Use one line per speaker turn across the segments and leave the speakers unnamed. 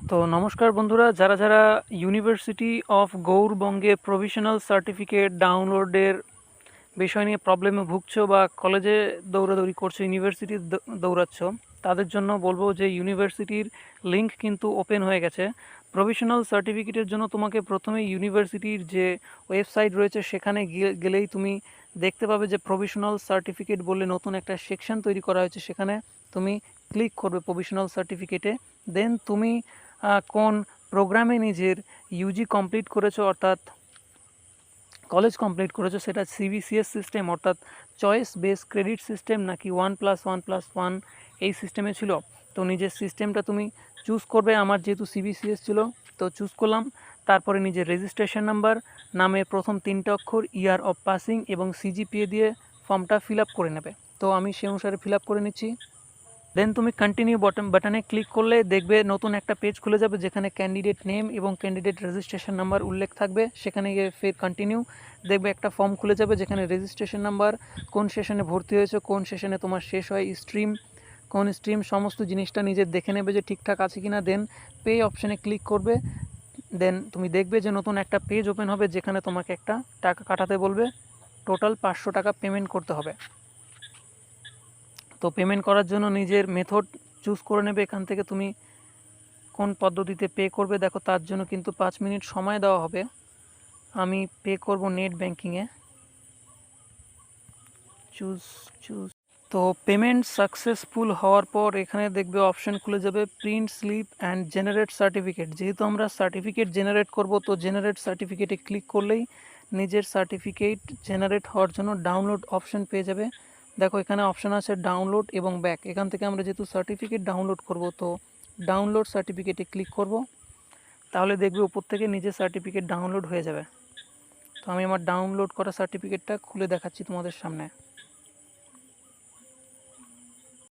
তো নমস্কার বন্ধুরা, যারা যারা ইউনিভার্সিটি অফ গৌড়বঙ্গে প্রভিশনাল সার্টিফিকেট ডাউনলোডের বিষয় নিয়ে প্রবলেমে ভুগছো বা কলেজে দৌড়াদৌড়ি করছো, ইউনিভার্সিটি দৌড়াচ্ছ, তাদের জন্য বলবো যে ইউনিভার্সিটির লিঙ্ক কিন্তু ওপেন হয়ে গেছে। প্রভিশনাল সার্টিফিকেটের জন্য তোমাকে প্রথমে ইউনিভার্সিটির যে ওয়েবসাইট রয়েছে সেখানে গেলেই তুমি দেখতে পাবে যে প্রভিশনাল সার্টিফিকেট বলে নতুন একটা সেকশন তৈরি করা হয়েছে। সেখানে তুমি ক্লিক করবে প্রভিশনাল সার্টিফিকেটে। দেন তুমি কোন প্রোগ্রামে নিজের ইউজি কমপ্লিট করেছো অর্থাৎ কলেজ কমপ্লিট করেছো, সেটা সিবিসিএস সিস্টেম অর্থাৎ চয়েস বেস ক্রেডিট সিস্টেম নাকি 1+1+1 এই সিস্টেমে ছিল। তো নিজের সিস্টেমটা তুমি চুজ করবে। আমার যেহেতু সিবিসিএস ছিল তো চুজ করলাম। তারপরে নিজের রেজিস্ট্রেশন নাম্বার, নামের প্রথম 3টে অক্ষর, ইয়ার অফ পাসিং এবং সিজিপিএ দিয়ে ফর্মটা ফিল আপ করে নেবে। তো আমি সেই অনুসারে ফিল আপ করে নিচ্ছি। দেন তুমি কন্টিনিউ বাটনে ক্লিক করলে দেখবে নতুন একটা পেজ খুলে যাবে যেখানে ক্যান্ডিডেট নেম এবং ক্যান্ডিডেট রেজিস্ট্রেশন নাম্বার উল্লেখ থাকবে। সেখানে গিয়ে ফের কন্টিনিউ দেখবে একটা ফর্ম খুলে যাবে যেখানে রেজিস্ট্রেশন নাম্বার, কোন সেশনে ভর্তি হয়েছে, কোন সেশনে তোমার শেষ হয়, স্ট্রিম কোন স্ট্রিম, সমস্ত জিনিসটা নিজে দেখে নেবে যে ঠিকঠাক আছে কিনা। দেন পে অপশানে ক্লিক করবে। দেন তুমি দেখবে যে নতুন একটা পেজ ওপেন হবে যেখানে তোমাকে একটা টাকা কাটাতে বলবে। টোটাল 500 টাকা পেমেন্ট করতে হবে। তো পেমেন্ট করার জন্য নিজের মেথড চুজ করে নেবে এখান থেকে তুমি কোন পদ্ধতিতে পে করবে। দেখো তার জন্য কিন্তু 5 মিনিট সময় দেওয়া হবে। আমি পে করব নেট ব্যাঙ্কিংয়ে। চুজ তো পেমেন্ট সাকসেসফুল হওয়ার পর এখানে দেখবে অপশান খুলে যাবে print slip and generate certificate. যেহেতু আমরা সার্টিফিকেট জেনারেট করব তো জেনারেট সার্টিফিকেটে ক্লিক করলেই নিজের সার্টিফিকেট জেনারেট হওয়ার জন্য ডাউনলোড অপশান পেয়ে যাবে। দেখো এখানে অপশান আছে ডাউনলোড এবং ব্যাক। এখান থেকে আমরা যেহেতু সার্টিফিকেট ডাউনলোড করব তো ডাউনলোড সার্টিফিকেটে ক্লিক করব। তাহলে দেখবে উপর থেকে নিজের সার্টিফিকেট ডাউনলোড হয়ে যাবে। তো আমি আমার ডাউনলোড করা সার্টিফিকেটটা খুলে দেখাচ্ছি তোমাদের সামনে।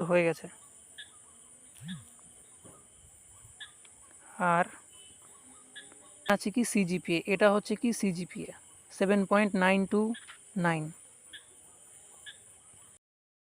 হয়ে গেছে। আর আছে কি সিজিপিএ, এটা হচ্ছে কি সিজিপিএ 7.929।